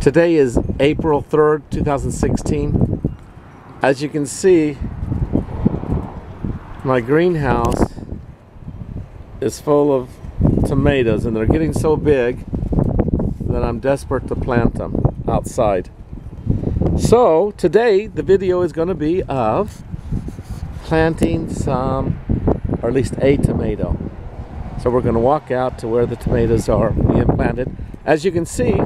Today is April 3rd, 2016. As you can see, my greenhouse is full of tomatoes, and they're getting so big that I'm desperate to plant them outside. So today the video is going to be of planting some, or at least a tomato. So we're going to walk out to where the tomatoes are being planted. As you can see,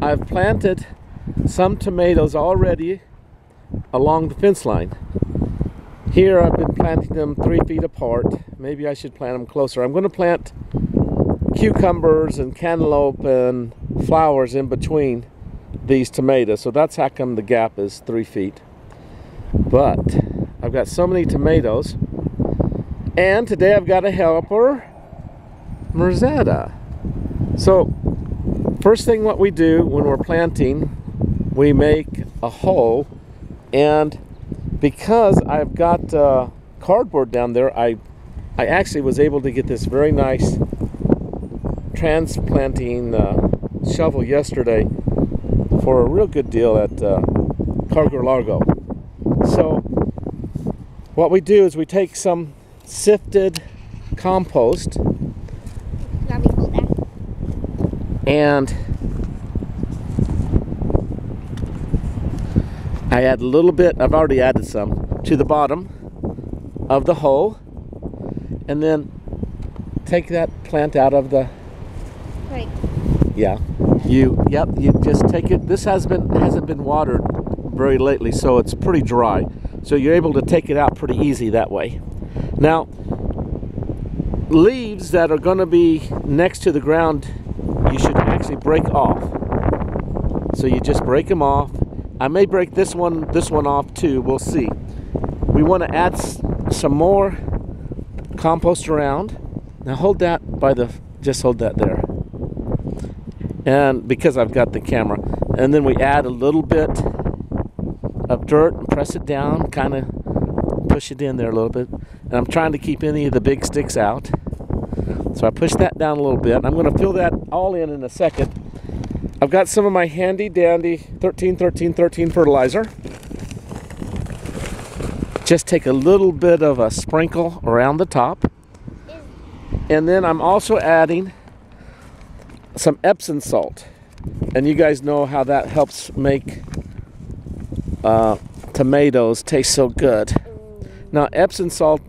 I've planted some tomatoes already along the fence line. Here I've been planting them 3 feet apart. Maybe I should plant them closer. I'm going to plant cucumbers and cantaloupe and flowers in between these tomatoes. So that's how come the gap is 3 feet. But I've got so many tomatoes. And today I've got a helper, Merzetta. So first thing what we do when we're planting, we make a hole, and because I've got cardboard down there, I actually was able to get this very nice transplanting shovel yesterday for a real good deal at Cargo Largo. So what we do is we take some sifted compost, and I add a little bit, I've already added some, to the bottom of the hole, and then take that plant out of the, right. Yeah, you just take it. This hasn't been watered very lately, so it's pretty dry. So you're able to take it out pretty easy that way. Now, leaves that are going to be next to the ground, you should actually break off. So you just break them off. I may break this one off too. We'll see. We want to add some more compost around. Now hold that by the, just hold that there. And because I've got the camera, and then we add a little bit of dirt and press it down, kind of push it in there a little bit. And I'm trying to keep any of the big sticks out. So I push that down a little bit. I'm going to fill that all in a second. I've got some of my handy dandy 13-13-13 fertilizer. Just take a little bit of a sprinkle around the top. And then I'm also adding some Epsom salt. And you guys know how that helps make tomatoes taste so good. Now Epsom salt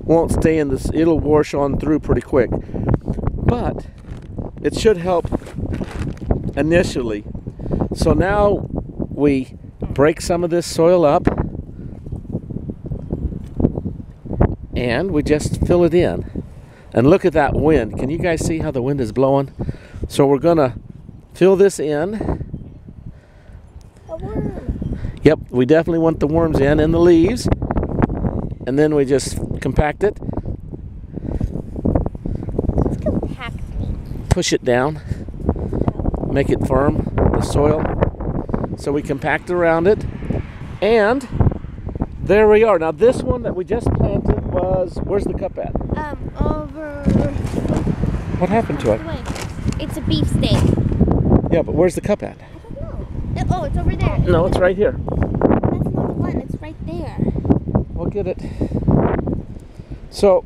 won't stay in this, it'll wash on through pretty quick, but it should help initially. So now we break some of this soil up and we just fill it in. And look at that wind. Can you guys see how the wind is blowing? So we're gonna fill this in. A worm. Yep, we definitely want the worms in and the leaves. And then we just compact it. It's compacting. Push it down. Make it firm, the soil. So we compact around it. And there we are. Now this one that we just planted was, where's the cup at? Over. What happened to it? It's a beefsteak. Yeah, but where's the cup at? I don't know. Oh, it's over there. No, it's right here. That's not the one. It's right there. We'll get it. So,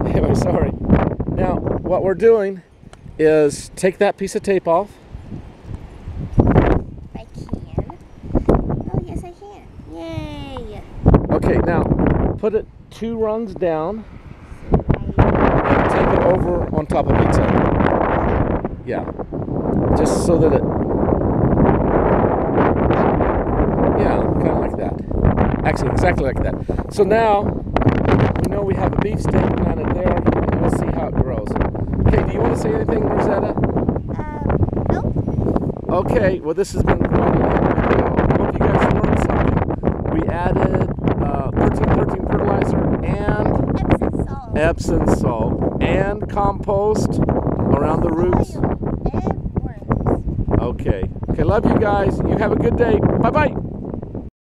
anyway, sorry. Now, what we're doing is take that piece of tape off. I can. Oh, yes, I can. Yay. Okay, now put it 2 rungs down and tape it over on top of each other. Yeah, just so that it, yeah, kind of like that. Actually, exactly like that. So now we know we have a beefsteak planted there, and we'll see how it grows. Okay, do you want to say anything, Merzetta? Nope. Okay, well, this has been quite a long video. I hope you guys learned something. We added 13-13 fertilizer and Epsom salt and compost around the roots. And worms. Okay, love you guys. You have a good day. Bye-bye.